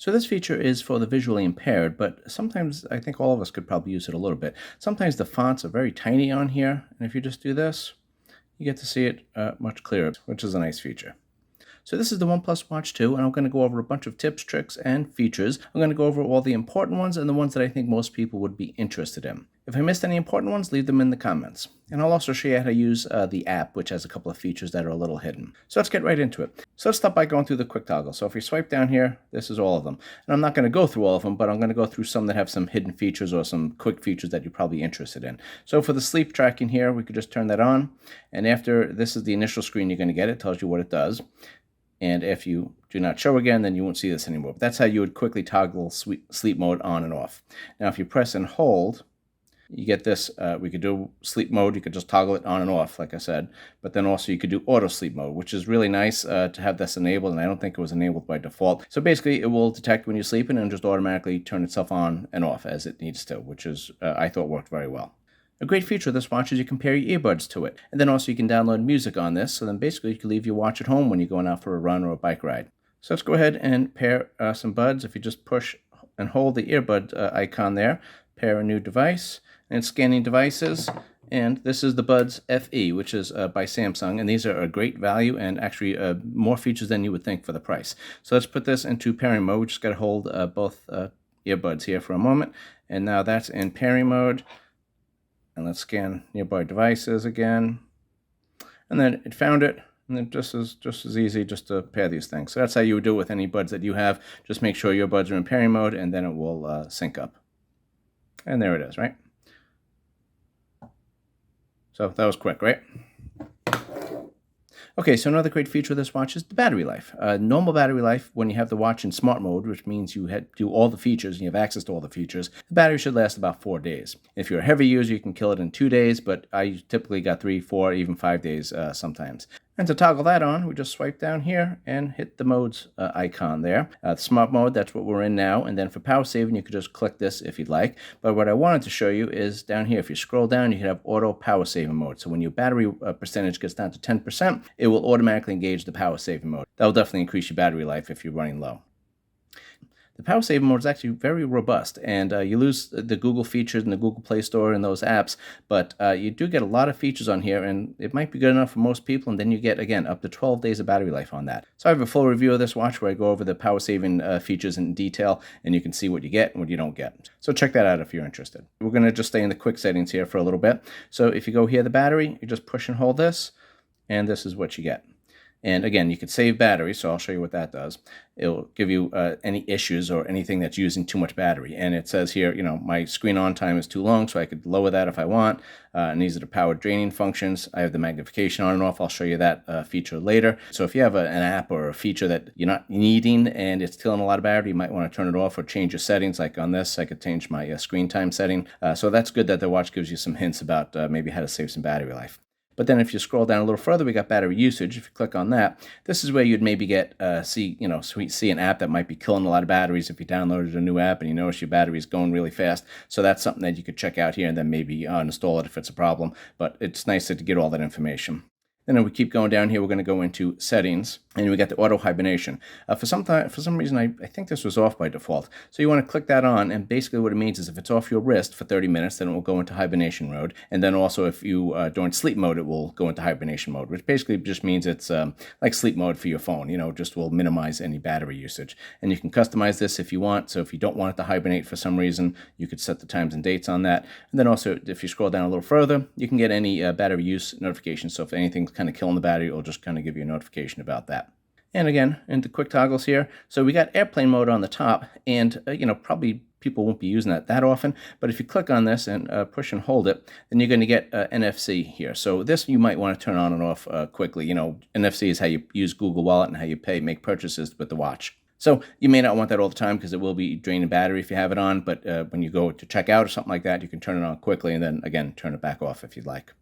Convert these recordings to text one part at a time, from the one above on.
So this feature is for the visually impaired, but sometimes I think all of us could probably use it a little bit. Sometimes the fonts are very tiny on here, and if you just do this, you get to see it much clearer, which is a nice feature. So this is the OnePlus Watch 2, and I'm going to go over a bunch of tips, tricks, and features. I'm going to go over all the important ones and the ones that I think most people would be interested in. If I missed any important ones, leave them in the comments. And I'll also show you how to use the app, which has a couple of features that are a little hidden. So let's get right into it. So let's start by going through the quick toggle. So if you swipe down here, this is all of them. And I'm not going to go through all of them, but I'm going to go through some that have some hidden features or some quick features that you're probably interested in. So for the sleep tracking here, we could just turn that on. And after this is the initial screen you're going to get, it tells you what it does. And if you do not show again, then you won't see this anymore. But that's how you would quickly toggle sleep mode on and off. Now, if you press and hold, you get this. We could do sleep mode. You could just toggle it on and off, like I said. But then also you could do auto sleep mode, which is really nice to have this enabled. And I don't think it was enabled by default. So basically, it will detect when you're sleeping and just automatically turn itself on and off as it needs to, which is I thought worked very well. A great feature of this watch is you can pair your earbuds to it. And then also you can download music on this. So then basically you can leave your watch at home when you're going out for a run or a bike ride. So let's go ahead and pair some buds. If you just push and hold the earbud icon there, pair a new device, and it's scanning devices. And this is the Buds FE, which is by Samsung. And these are a great value and actually more features than you would think for the price. So let's put this into pairing mode. We just got to hold both earbuds here for a moment. And now that's in pairing mode. And let's scan nearby devices again. And then it found it, and then just as easy just to pair these things. So that's how you would do it with any buds that you have. Just make sure your buds are in pairing mode, and then it will sync up. And there it is, right? So that was quick, right? Okay, so another great feature of this watch is the battery life. Normal battery life, when you have the watch in smart mode, which means you do all the features and you have access to all the features, the battery should last about 4 days. If you're a heavy user, you can kill it in 2 days, but I typically got 3, 4, even 5 days sometimes. And to toggle that on, we just swipe down here and hit the modes icon there. Smart mode, that's what we're in now. And then for power saving, you could just click this if you'd like. But what I wanted to show you is down here, if you scroll down, you can have auto power saving mode. So when your battery percentage gets down to 10%, it will automatically engage the power saving mode. That will definitely increase your battery life if you're running low. The power saving mode is actually very robust, and you lose the Google features in the Google Play Store and those apps, but you do get a lot of features on here, and it might be good enough for most people, and then you get, again, up to 12 days of battery life on that. So I have a full review of this watch where I go over the power saving features in detail, and you can see what you get and what you don't get. So check that out if you're interested. We're going to just stay in the quick settings here for a little bit. So if you go here, the battery, you just push and hold this, and this is what you get. And again, you could save battery, so I'll show you what that does. It'll give you any issues or anything that's using too much battery. And it says here, my screen on time is too long, so I could lower that if I want. And these are the power draining functions. I have the magnification on and off. I'll show you that feature later. So if you have an app or a feature that you're not needing and it's killing a lot of battery, you might want to turn it off or change your settings. Like on this, I could change my screen time setting. So that's good that the watch gives you some hints about maybe how to save some battery life. But then if you scroll down a little further, we got battery usage. If you click on that, this is where you'd maybe get see an app that might be killing a lot of batteries if you downloaded a new app and you notice your battery is going really fast. So that's something that you could check out here and then maybe uninstall it if it's a problem. But it's nice to get all that information. Then if we keep going down here, we're going to go into settings, and we got the auto hibernation. For some reason, I think this was off by default. So you want to click that on, and basically what it means is if it's off your wrist for 30 minutes, then it will go into hibernation mode. And then also if you during sleep mode, it will go into hibernation mode, which basically just means it's like sleep mode for your phone. Just will minimize any battery usage. And you can customize this if you want. So if you don't want it to hibernate for some reason, you could set the times and dates on that. And then also if you scroll down a little further, you can get any battery use notifications. So if anything's kind of killing the battery, it'll just kind of give you a notification about that. And again, into quick toggles here. So we got airplane mode on the top, and probably people won't be using that often, but if you click on this and push and hold it, then you're going to get NFC here. So this you might want to turn on and off quickly. NFC is how you use Google Wallet and how you make purchases with the watch. So you may not want that all the time because it will be draining battery if you have it on, but when you go to check out or something like that, you can turn it on quickly and then again turn it back off if you'd like.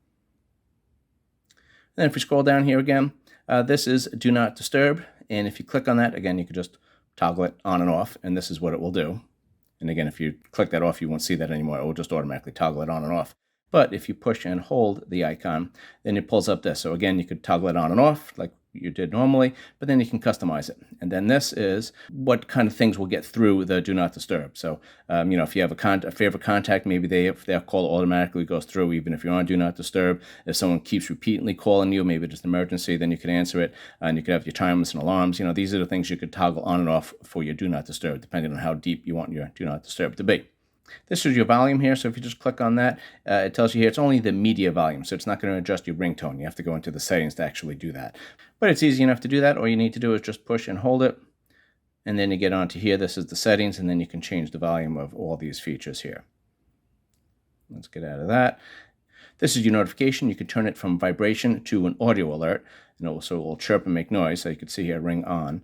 Then if we scroll down here again, this is Do Not Disturb. And if you click on that, again, you can just toggle it on and off, and this is what it will do. And again, if you click that off, you won't see that anymore. It will just automatically toggle it on and off. But if you push and hold the icon, then it pulls up this. So again, you could toggle it on and off, like you did normally, but then you can customize it. And then this is what kind of things will get through the do not disturb. So, if you have a favorite contact, maybe if their call automatically goes through, even if you're on do not disturb. If someone keeps repeatedly calling you, maybe just an emergency, then you can answer it. And you could have your timers and alarms. These are the things you could toggle on and off for your do not disturb, depending on how deep you want your do not disturb to be. This is your volume here, so if you just click on that, it tells you here it's only the media volume, so it's not going to adjust your ringtone. You have to go into the settings to actually do that. But it's easy enough to do that. All you need to do is just push and hold it, and then you get onto here. This is the settings, and then you can change the volume of all these features here. Let's get out of that. This is your notification. You can turn it from vibration to an audio alert, and also it will chirp and make noise, so you can see here ring on.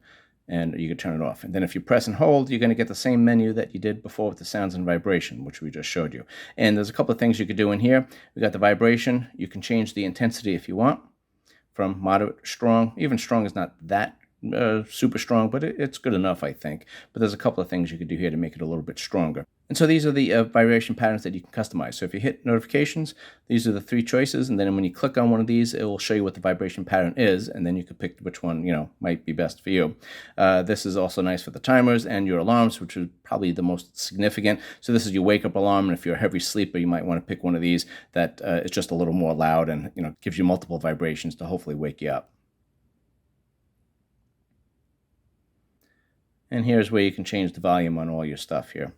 And you can turn it off. And then if you press and hold, you're going to get the same menu that you did before with the sounds and vibration, which we just showed you. And there's a couple of things you could do in here. We got the vibration. You can change the intensity if you want, from moderate, strong. Even strong is not that super strong, but it's good enough, I think. But there's a couple of things you could do here to make it a little bit stronger. And so these are the vibration patterns that you can customize. So if you hit notifications, these are the 3 choices. And then when you click on one of these, it will show you what the vibration pattern is. And then you can pick which one, might be best for you. This is also nice for the timers and your alarms, which is probably the most significant. So this is your wake up alarm. And if you're a heavy sleeper, you might want to pick one of these that is just a little more loud and, gives you multiple vibrations to hopefully wake you up. And here's where you can change the volume on all your stuff here.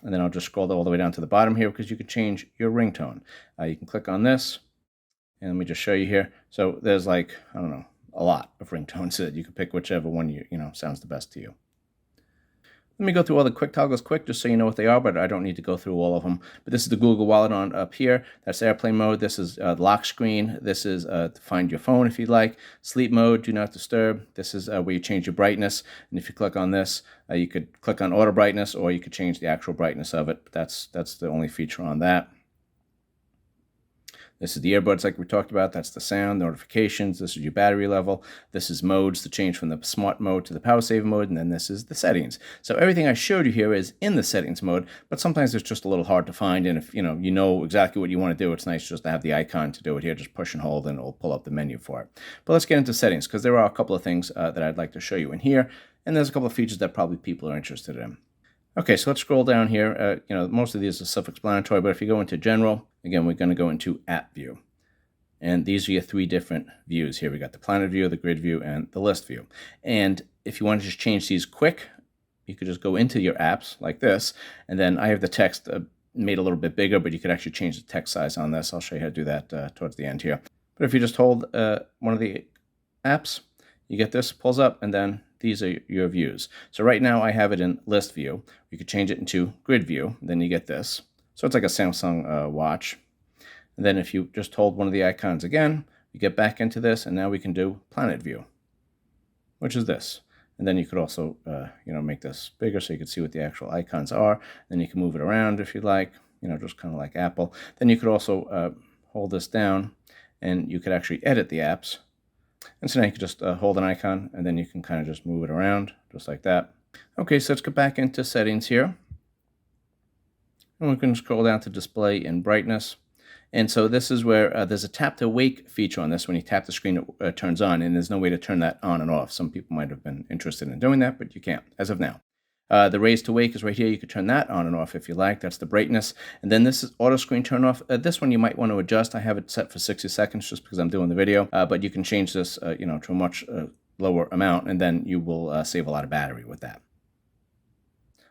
And then I'll just scroll all the way down to the bottom here because you can change your ringtone. You can click on this, and let me just show you here. So there's a lot of ringtones that you can pick whichever one sounds the best to you. Let me go through all the quick toggles quick just so you know what they are, but I don't need to go through all of them. But this is the Google Wallet on up here. That's airplane mode. This is the lock screen. This is to find your phone if you'd like. Sleep mode, do not disturb. This is where you change your brightness. And if you click on this, you could click on auto brightness, or you could change the actual brightness of it. That's the only feature on that. This is the earbuds like we talked about. That's the sound, notifications. This is your battery level. This is modes to change from the smart mode to the power saver mode. And then this is the settings. So everything I showed you here is in the settings mode, but sometimes it's just a little hard to find. And if you know exactly what you want to do, it's nice just to have the icon to do it here. Just push and hold and it'll pull up the menu for it. But let's get into settings because there are a couple of things that I'd like to show you in here. And there's a couple of features that probably people are interested in. Okay, so let's scroll down here. Most of these are self-explanatory, but if you go into General, again, we're going to go into App View. And these are your 3 different views here. We got the planet view, the grid view, and the list view. And if you want to just change these quick, you could just go into your apps like this. And then I have the text made a little bit bigger, but you could actually change the text size on this. I'll show you how to do that towards the end here. But if you just hold one of the apps, you get this, pulls up, and then these are your views. So right now I have it in list view. You could change it into grid view, then you get this. So it's like a Samsung watch. And then if you just hold one of the icons again, you get back into this, and now we can do planet view, which is this. And then you could also, make this bigger so you can see what the actual icons are. Then you can move it around if you'd like, just kind of like Apple. Then you could also hold this down, and you could actually edit the apps. And so now you can just hold an icon, and then you can kind of just move it around, just like that. Okay, so let's go back into settings here. And we can scroll down to display and brightness. And so this is where there's a tap to wake feature on this. When you tap the screen, it turns on, and there's no way to turn that on and off. Some people might have been interested in doing that, but you can't as of now. The raise to wake is right here. You could turn that on and off if you like. That's the brightness. And then this is auto screen turn off. This one you might want to adjust. I have it set for 60 seconds just because I'm doing the video. But you can change this, to a much lower amount, and then you will save a lot of battery with that.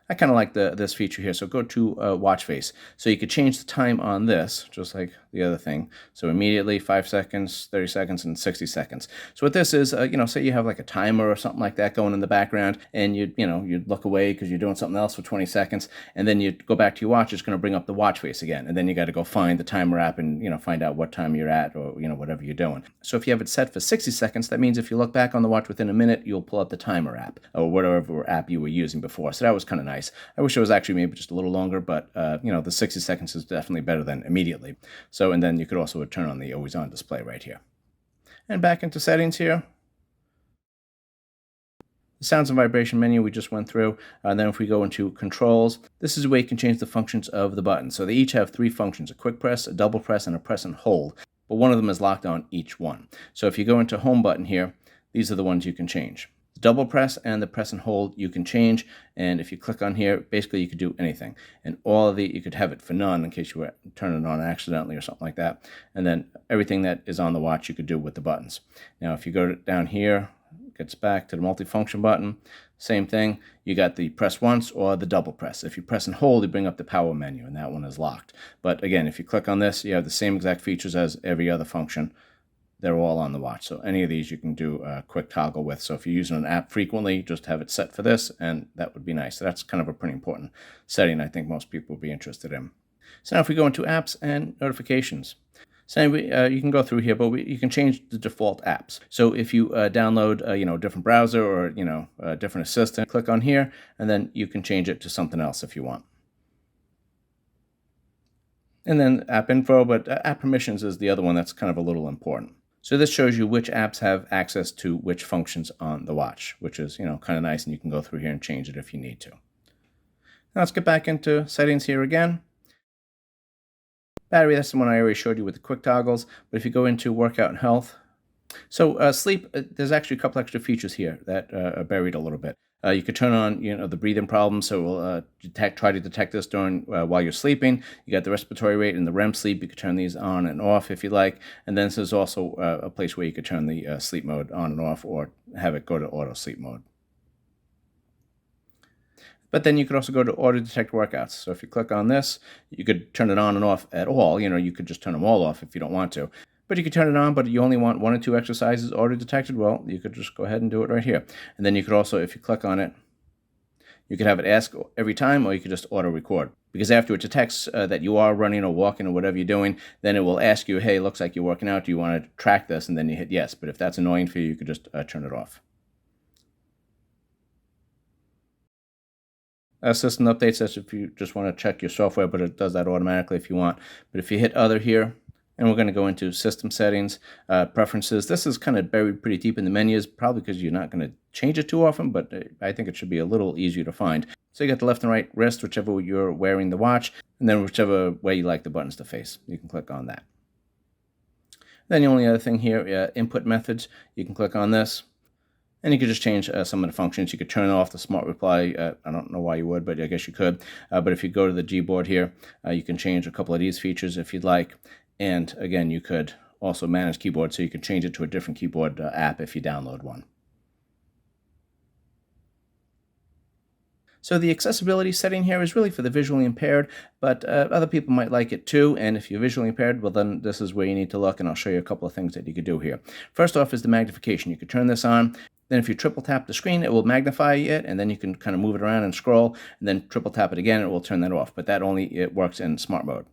I kind of like this feature here. So go to watch face. So you could change the time on this, just like the other thing. So immediately 5 seconds, 30 seconds, and 60 seconds. So what this is, say you have like a timer or something like that going in the background, and you'd look away because you're doing something else for 20 seconds, and then you go back to your watch. It's going to bring up the watch face again, and then you got to go find the timer app and find out what time you're at, or whatever you're doing. So if you have it set for 60 seconds, that means if you look back on the watch within a minute, you'll pull up the timer app or whatever app you were using before. So that was kind of nice. I wish it was actually maybe just a little longer, but the 60 seconds is definitely better than immediately. So, and then you could also turn on the always on display right here. And back into settings here. The sounds and vibration menu we just went through. And then if we go into controls, this is where you can change the functions of the button. So they each have 3 functions: a quick press, a double press, and a press and hold. but one of them is locked on each one. So if you go into home button here, these are the ones you can change. The double press and the press and hold you can change, and if you click on here, basically you could do anything. And all of the, you could have it for none in case you were turning it on accidentally or something like that. And then everything that is on the watch you could do with the buttons. Now if you go down here, it gets back to the multifunction button, same thing. You got the press once or the double press. If you press and hold, you bring up the power menu, and that one is locked. But again, if you click on this, you have the same exact features as every other function. They're all on the watch. So any of these you can do a quick toggle with. So if you're using an app frequently, just have it set for this, and that would be nice. So that's kind of a pretty important setting I think most people would be interested in. So now if we go into apps and notifications. So anyway, you can go through here, but you can change the default apps. So if you download a different browser or a different assistant, click on here, and then you can change it to something else if you want. And then app info, but app permissions is the other one that's kind of a little important. So this shows you which apps have access to which functions on the watch, which is kind of nice, and you can go through here and change it if you need to. Now let's get back into settings here again. Battery, that's the one I already showed you with the quick toggles, but if you go into workout and health, so sleep, there's actually a couple extra features here that are buried a little bit. You could turn on the breathing problem, so it will try to detect this during while you're sleeping. You got the respiratory rate and the REM sleep. You could turn these on and off if you like, and then there's also a place where you could turn the sleep mode on and off, or have it go to auto sleep mode. But then you could also go to auto detect workouts. So if you click on this, you could turn it on and off at all. You could just turn them all off if you don't want to. But you could turn it on, but you only want 1 or 2 exercises auto detected. Well, you could just go ahead and do it right here. And then you could also, if you click on it, you could have it ask every time, or you could just auto record. Because after it detects that you are running or walking or whatever you're doing, then it will ask you, hey, looks like you're working out. Do you want to track this? And then you hit yes. But if that's annoying for you, you could just turn it off. System updates, that's if you just want to check your software, but it does that automatically if you want. But if you hit other here, and we're going to go into system settings, preferences. This is kind of buried pretty deep in the menus, probably because you're not going to change it too often, but I think it should be a little easier to find. So you got the left and right wrist, whichever you're wearing the watch, and then whichever way you like the buttons to face. You can click on that. Then the only other thing here, input methods, you can click on this. And you could just change some of the functions. You could turn off the smart reply. I don't know why you would, but I guess you could. But if you go to the Gboard here, you can change a couple of these features if you'd like. And again, you could also manage keyboard, so you could change it to a different keyboard app if you download one. So the accessibility setting here is really for the visually impaired, but other people might like it too. And if you're visually impaired, well, then this is where you need to look, and I'll show you a couple of things that you could do here. First off is the magnification. You could turn this on. Then if you triple tap the screen, it will magnify it, and then you can kind of move it around and scroll, and then triple tap it again, it will turn that off. But that it works in smart mode.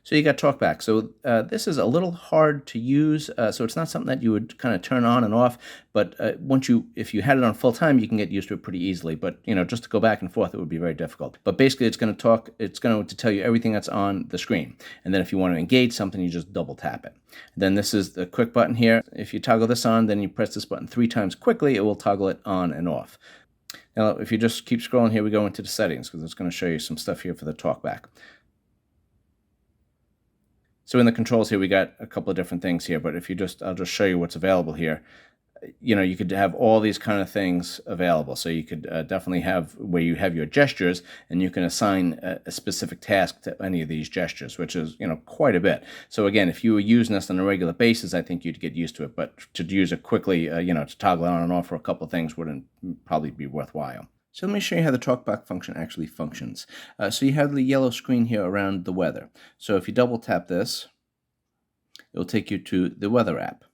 So you got TalkBack. So this is a little hard to use, so it's not something that you would kind of turn on and off. But if you had it on full time, you can get used to it pretty easily. But just to go back and forth, it would be very difficult. But basically, it's going to talk. It's going to tell you everything that's on the screen. And then if you want to engage something, you just double tap it. And then this is the quick button here. If you toggle this on, then you press this button 3 times quickly. It will toggle it on and off. Now, if you just keep scrolling here, we go into the settings, because it's going to show you some stuff here for the TalkBack. So in the controls here, we got a couple of different things here, but I'll just show you what's available here. You could have all these kind of things available. So you could definitely have where you have your gestures, and you can assign a specific task to any of these gestures, which is, quite a bit. So again, if you were using this on a regular basis, I think you'd get used to it. But to use it quickly, to toggle it on and off for a couple of things wouldn't probably be worthwhile. So let me show you how the TalkBack function actually functions. So you have the yellow screen here around the weather. So if you double tap this, it will take you to the weather app.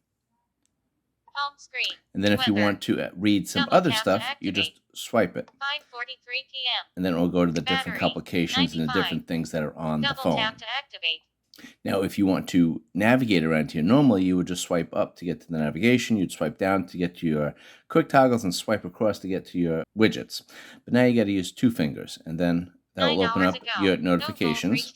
Home screen. And then if you want to read some other stuff, you just swipe it. 5:43 p.m. And then it will go to the different Battery, applications and the 95. different things that are on the Double phone. tap to activate. Now, if you want to navigate around here, normally you would just swipe up to get to the navigation. You'd swipe down to get to your quick toggles and swipe across to get to your widgets. But now you got to use 2 fingers, and then that will open up your notifications,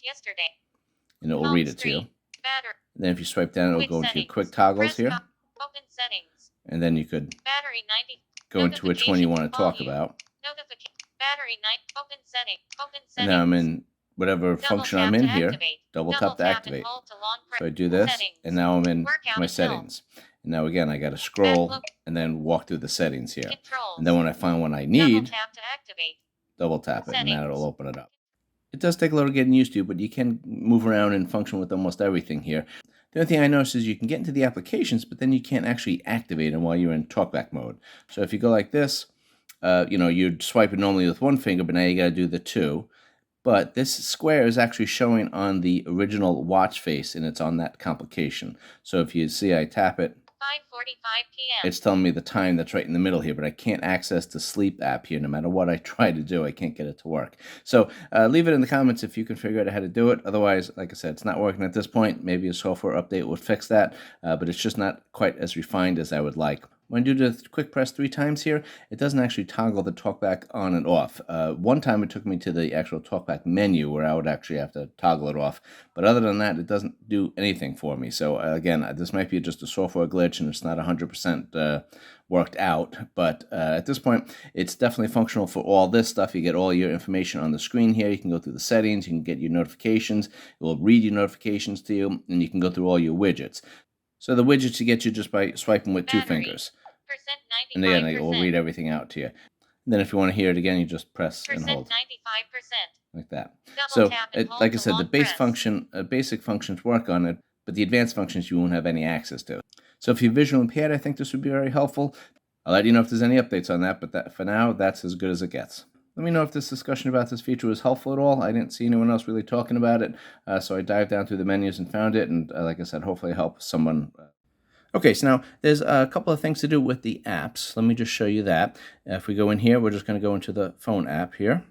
and it will read it to you. Battery. And then if you swipe down, it will Quick go into your settings. quick toggles Press here, Open settings. and then you could Battery 90. go into which one you want to talk Volume. about. Battery 9. Open setting. Open And settings. now I'm in whatever Double function tap I'm to in here, activate. double Double tap to tap and activate. hold to long press. So I do this, Settings. and now I'm in Workout my and health. settings. And now again, I got to scroll Look. and then walk through the settings here. Controls. And then when I find one I Double need, tap to activate. double tap it, and Settings. that'll open it up. It does take a little getting used to, but you can move around and function with almost everything here. The only thing I noticed is you can get into the applications, but then you can't actually activate them while you're in talkback mode. So if you go like this, you'd swipe it normally with one finger, but now you got to do the two. But this square is actually showing on the original watch face, and it's on that complication. So if you see I tap it, 5:45 p.m. it's telling me the time that's right in the middle here, but I can't access the sleep app here. No matter what I try to do, I can't get it to work. So leave it in the comments if you can figure out how to do it. Otherwise, like I said, it's not working at this point. Maybe a software update would fix that, but it's just not quite as refined as I would like. When you do the quick press 3 times here, it doesn't actually toggle the talkback on and off. One time it took me to the actual talkback menu where I would actually have to toggle it off. But other than that, it doesn't do anything for me. So again, this might be just a software glitch and it's not 100% worked out. But at this point, it's definitely functional for all this stuff. You get all your information on the screen here. You can go through the settings. You can get your notifications. It will read your notifications to you. And you can go through all your widgets. So the widgets you get you just by swiping with 2 fingers. And again, it will read everything out to you. And then if you want to hear it again, you just press and hold. 95%. Like that. Double So, tap and hold like I to said, the long press. basic functions work on it, but the advanced functions you won't have any access to. So if you're visually impaired, I think this would be very helpful. I'll let you know if there's any updates on that, but for now, that's as good as it gets. Let me know if this discussion about this feature was helpful at all. I didn't see anyone else really talking about it, so I dived down through the menus and found it, and like I said, hopefully help someone. Okay, so now there's a couple of things to do with the apps. Let me just show you that. If we go in here, we're just going to go into the phone app here.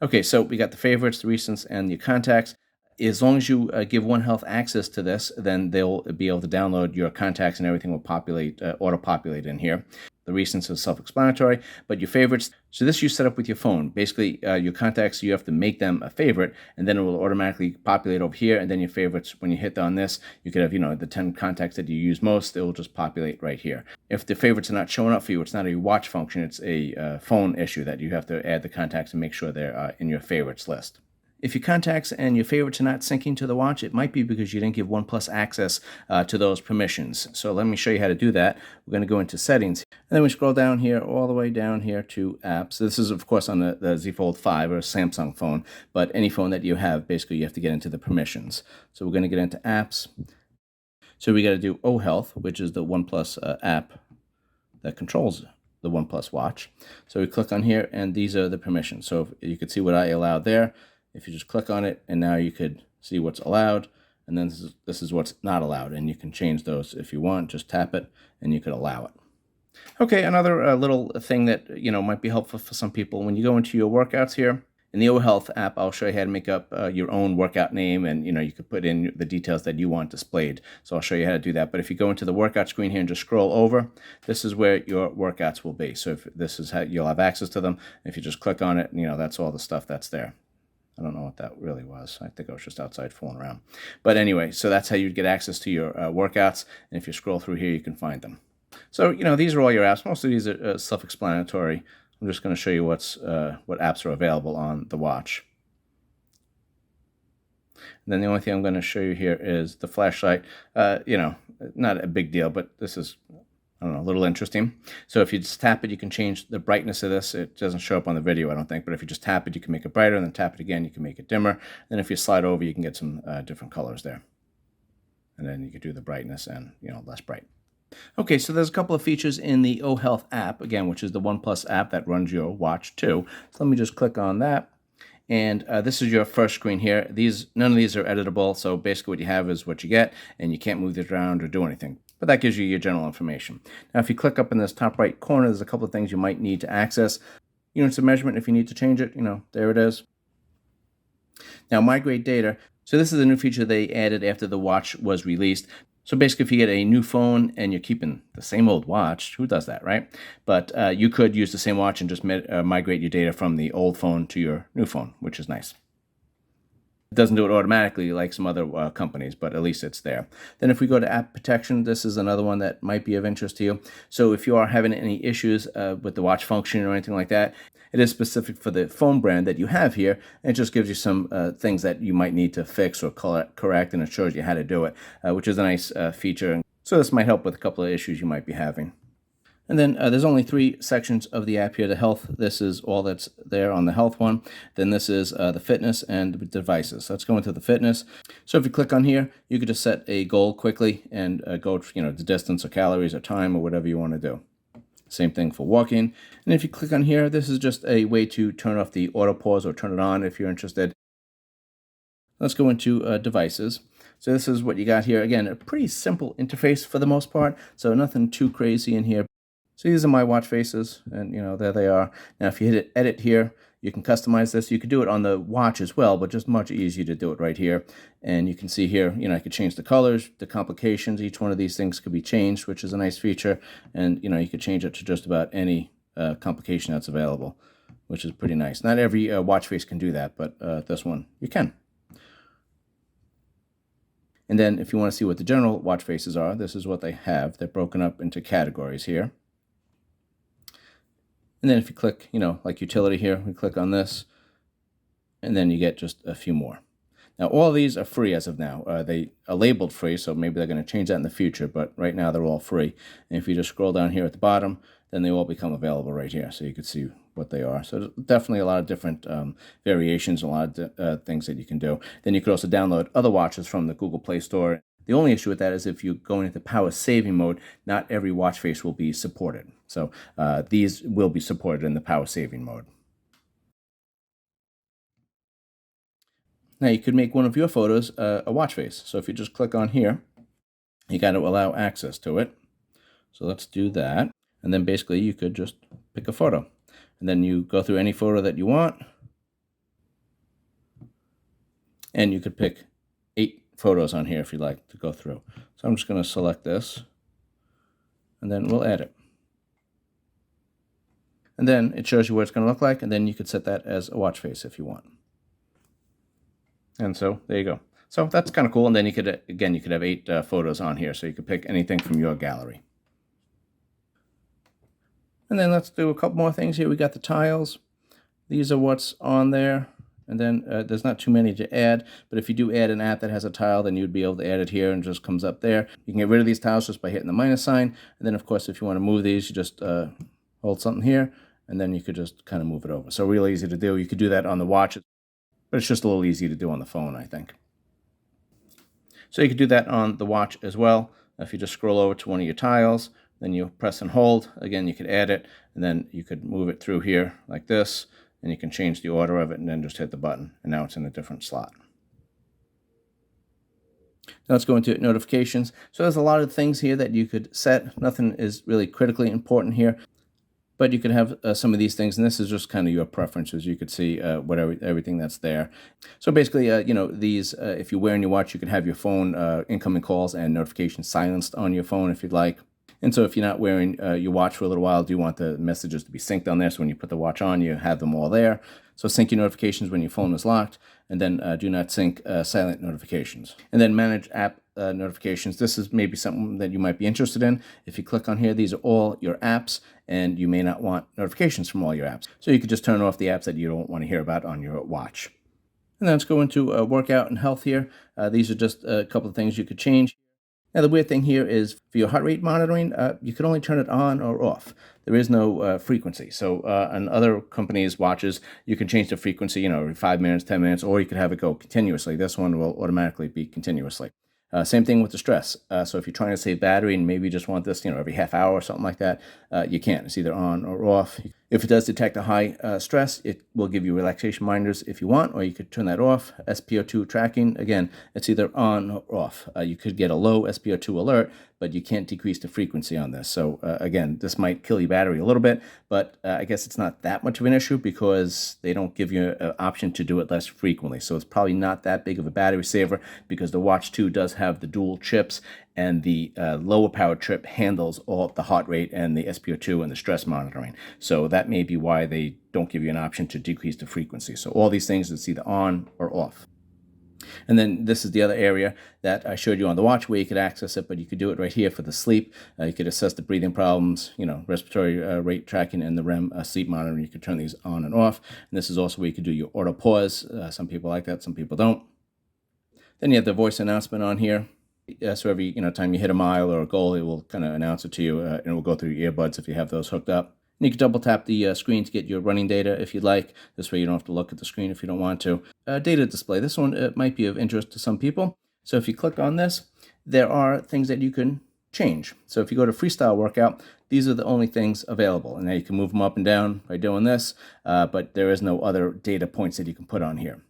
Okay, so we got the favorites, the recents, and your contacts. As long as you give OneHealth access to this, then they'll be able to download your contacts and everything will populate, auto-populate in here. The recents is self-explanatory, but your favorites, so this you set up with your phone. Basically, your contacts, you have to make them a favorite, and then it will automatically populate over here, and then your favorites, when you hit on this, you could have, the 10 contacts that you use most, it will just populate right here. If the favorites are not showing up for you, it's not a watch function, it's a phone issue that you have to add the contacts and make sure they're in your favorites list. If your contacts and your favorites are not syncing to the watch, it might be because you didn't give OnePlus access to those permissions. So let me show you how to do that. We're going to go into settings, and then we scroll down here, all the way down here to apps. This is, of course, on the Z Fold 5 or a Samsung phone, but any phone that you have, basically you have to get into the permissions. So we're going to get into apps. So we got to do OHealth, which is the OnePlus app that controls the OnePlus Watch. So we click on here, and these are the permissions. So you can see what I allowed there. If you just click on it, and now you could see what's allowed, and then this is what's not allowed, and you can change those if you want. Just tap it, and you could allow it. Okay, another little thing that might be helpful for some people. When you go into your workouts here, in the OHealth app, I'll show you how to make up your own workout name, and you could put in the details that you want displayed. So I'll show you how to do that. But if you go into the workout screen here and just scroll over, this is where your workouts will be. So if this is how you'll have access to them. If you just click on it, that's all the stuff that's there. I don't know what that really was. I think I was just outside fooling around. But anyway, so that's how you'd get access to your workouts. And if you scroll through here, you can find them. So, these are all your apps. Most of these are self-explanatory. I'm just going to show you what apps are available on the watch. And then the only thing I'm going to show you here is the flashlight. Not a big deal, but this is a little interesting. So if you just tap it, you can change the brightness of this. It doesn't show up on the video, I don't think, but if you just tap it, you can make it brighter, and then tap it again, you can make it dimmer. Then if you slide over, you can get some different colors there. And then you can do the brightness and, less bright. Okay, so there's a couple of features in the OHealth app, again, which is the OnePlus app that runs your watch too. So let me just click on that. And this is your first screen here. None of these are editable, so basically what you have is what you get, and you can't move this around or do anything. But that gives you your general information. Now, if you click up in this top right corner, there's a couple of things you might need to access. Units of measurement, if you need to change it, there it is. Now, migrate data. So this is a new feature they added after the watch was released. So basically, if you get a new phone and you're keeping the same old watch, who does that, right? But you could use the same watch and just migrate your data from the old phone to your new phone, which is nice. It doesn't do it automatically like some other companies, but at least it's there. Then if we go to app protection, this is another one that might be of interest to you. So if you are having any issues with the watch function or anything like that, It is specific for the phone brand that you have here, and it just gives you some things that you might need to fix or correct, and it shows you how to do it, which is a nice feature. So this might help with a couple of issues you might be having. And then there's only 3 sections of the app here. The health, this is all that's there on the health one. Then this is the fitness and the devices. So let's go into the fitness. So if you click on here, you could just set a goal quickly and go, the distance or calories or time or whatever you want to do. Same thing for walking. And if you click on here, this is just a way to turn off the auto pause or turn it on if you're interested. Let's go into devices. So this is what you got here. Again, a pretty simple interface for the most part. So nothing too crazy in here. So these are my watch faces, and there they are. Now if you hit edit here, you can customize this. You could do it on the watch as well, but just much easier to do it right here. And you can see here, I could change the colors, the complications. Each one of these things could be changed, which is a nice feature. And you could change it to just about any complication that's available, which is pretty nice. Not every watch face can do that, but this one you can. And then if you want to see what the general watch faces are, this is what they have. They're broken up into categories here. And then if you click, like utility here, we click on this, and then you get just a few more. Now, all of these are free as of now. They are labeled free, so maybe they're going to change that in the future, but right now they're all free. And if you just scroll down here at the bottom, then they all become available right here, so you can see what they are. So definitely a lot of different variations, a lot of things that you can do. Then you could also download other watches from the Google Play Store. The only issue with that is if you go into power saving mode, not every watch face will be supported. So these will be supported in the power saving mode. Now you could make one of your photos a watch face. So if you just click on here, you got to allow access to it. So let's do that. And then basically you could just pick a photo. And then you go through any photo that you want. And you could pick 8 photos on here if you'd like to go through. So I'm just going to select this, and then we'll add it. And then it shows you what it's going to look like, and then you could set that as a watch face if you want. And so there you go. So that's kind of cool. And then you could have 8 photos on here, so you could pick anything from your gallery. And then let's do a couple more things here. We got the tiles. These are what's on there. And then there's not too many to add, but if you do add an app that has a tile, then you'd be able to add it here and it just comes up there. You can get rid of these tiles just by hitting the minus sign. And then, of course, if you want to move these, you just hold something here, and then you could just kind of move it over. So real easy to do. You could do that on the watch, but it's just a little easy to do on the phone, I think. So you could do that on the watch as well. If you just scroll over to one of your tiles, then you press and hold. Again, you could add it, and then you could move it through here like this. And you can change the order of it and then just hit the button. And now it's in a different slot. Now let's go into notifications. So there's a lot of things here that you could set. Nothing is really critically important here. But you could have some of these things, and this is just kind of your preferences. You could see everything that's there. So basically, these, if you're wearing your watch, you could have your phone incoming calls and notifications silenced on your phone if you'd like. And so if you're not wearing your watch for a little while, do you want the messages to be synced on there? So when you put the watch on, you have them all there. So sync your notifications when your phone is locked, and then do not sync silent notifications. And then manage app notifications. This is maybe something that you might be interested in. If you click on here, these are all your apps, and you may not want notifications from all your apps. So you could just turn off the apps that you don't want to hear about on your watch. And then let's go into workout and health here. These are just a couple of things you could change. Now, the weird thing here is for your heart rate monitoring, you can only turn it on or off. There is no frequency. So on other companies' watches, you can change the frequency, every 5 minutes, 10 minutes, or you could have it go continuously. This one will automatically be continuously. Same thing with the stress. So if you're trying to save battery and maybe you just want this, every half hour or something like that, you can't. It's either on or off. If it does detect a high stress, it will give you relaxation reminders if you want, or you could turn that off. SpO2 tracking, again, it's either on or off. You could get a low SpO2 alert, but you can't decrease the frequency on this. So again, this might kill your battery a little bit, but I guess it's not that much of an issue because they don't give you an option to do it less frequently. So it's probably not that big of a battery saver because the Watch 2 does have the dual chips, and the lower power chip handles all the heart rate and the SpO2 and the stress monitoring. So that may be why they don't give you an option to decrease the frequency. So all these things, it's either on or off. And then this is the other area that I showed you on the watch where you could access it, but you could do it right here for the sleep. You could assess the breathing problems, respiratory rate tracking, and the REM sleep monitor. You could turn these on and off. And this is also where you could do your auto pause. Some people like that, some people don't. Then you have the voice announcement on here. So every time you hit a mile or a goal, it will kind of announce it to you, and it will go through your earbuds if you have those hooked up. And you can double tap the screen to get your running data if you'd like. This way you don't have to look at the screen if you don't want to. Data display. This one might be of interest to some people. So if you click on this, there are things that you can change. So if you go to freestyle workout, these are the only things available. And now you can move them up and down by doing this, but there is no other data points that you can put on here.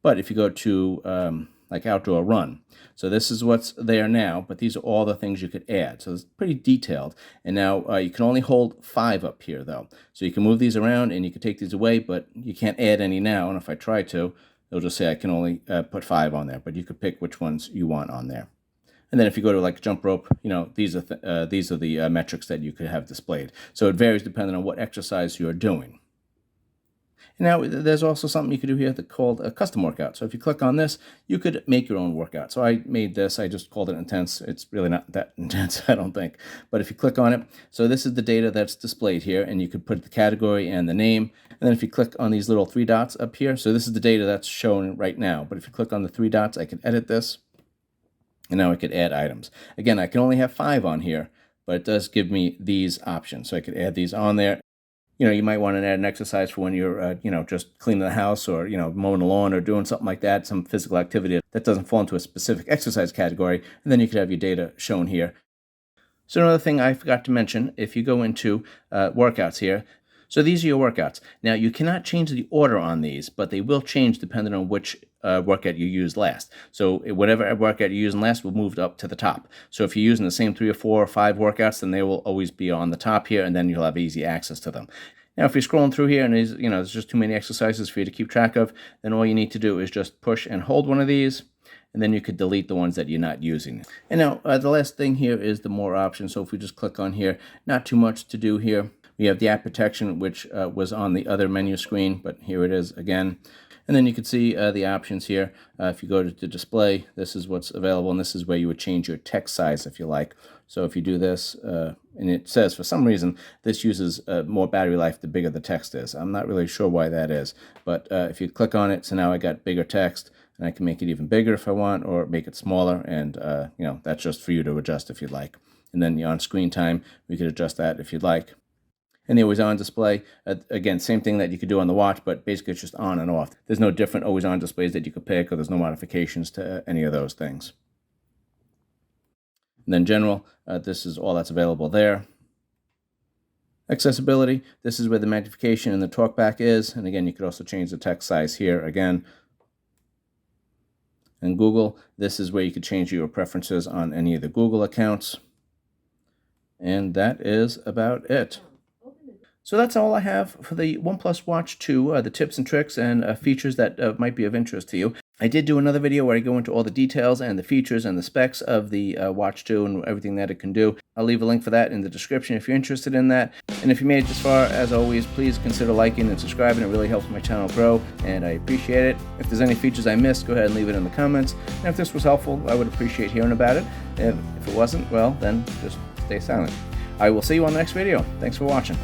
But if you go to like outdoor run, so this is what's there now, but these are all the things you could add. So it's pretty detailed. And now you can only hold 5 up here though. So you can move these around and you can take these away, but you can't add any now. And if I try to, it'll just say I can only put 5 on there, but you could pick which ones you want on there. And then if you go to like jump rope, these are the metrics that you could have displayed. So it varies depending on what exercise you're doing. Now, there's also something you could do here called a custom workout. So if you click on this, you could make your own workout. So I made this. I just called it intense. It's really not that intense, I don't think. But if you click on it, so this is the data that's displayed here, and you could put the category and the name. And then if you click on these little 3 dots up here, so this is the data that's shown right now. But if you click on the 3 dots, I can edit this. And now I could add items. Again, I can only have 5 on here, but it does give me these options. So I could add these on there. You might want to add an exercise for when you're, just cleaning the house or, mowing the lawn or doing something like that, some physical activity that doesn't fall into a specific exercise category, and then you could have your data shown here. So another thing I forgot to mention, if you go into workouts here, so these are your workouts. Now, you cannot change the order on these, but they will change depending on which workout you used last. So whatever workout you're using last will move up to the top. So if you're using the same 3 or 4 or 5 workouts, then they will always be on the top here, and then you'll have easy access to them. Now, if you're scrolling through here and there's just too many exercises for you to keep track of, then all you need to do is just push and hold one of these, and then you could delete the ones that you're not using. And now, the last thing here is the more options. So if we just click on here, not too much to do here. We have the app protection, which was on the other menu screen, but here it is again. And then you can see the options here. If you go to the display, this is what's available, and this is where you would change your text size if you like. So if you do this, and it says for some reason this uses more battery life the bigger the text is. I'm not really sure why that is, but if you click on it, so now I got bigger text, and I can make it even bigger if I want, or make it smaller, and that's just for you to adjust if you'd like. And then the on-screen time, we could adjust that if you'd like. And the always on display, again, same thing that you could do on the watch, but basically it's just on and off. There's no different always on displays that you could pick, or there's no modifications to any of those things. And then general, this is all that's available there. Accessibility, this is where the magnification and the talkback is. And again, you could also change the text size here again. And Google, this is where you could change your preferences on any of the Google accounts. And that is about it. So that's all I have for the OnePlus Watch 2, the tips and tricks and features that might be of interest to you. I did do another video where I go into all the details and the features and the specs of the Watch 2 and everything that it can do. I'll leave a link for that in the description if you're interested in that. And if you made it this far, as always, please consider liking and subscribing. It really helps my channel grow, and I appreciate it. If there's any features I missed, go ahead and leave it in the comments. And if this was helpful, I would appreciate hearing about it. And if it wasn't, well, then just stay silent. I will see you on the next video. Thanks for watching.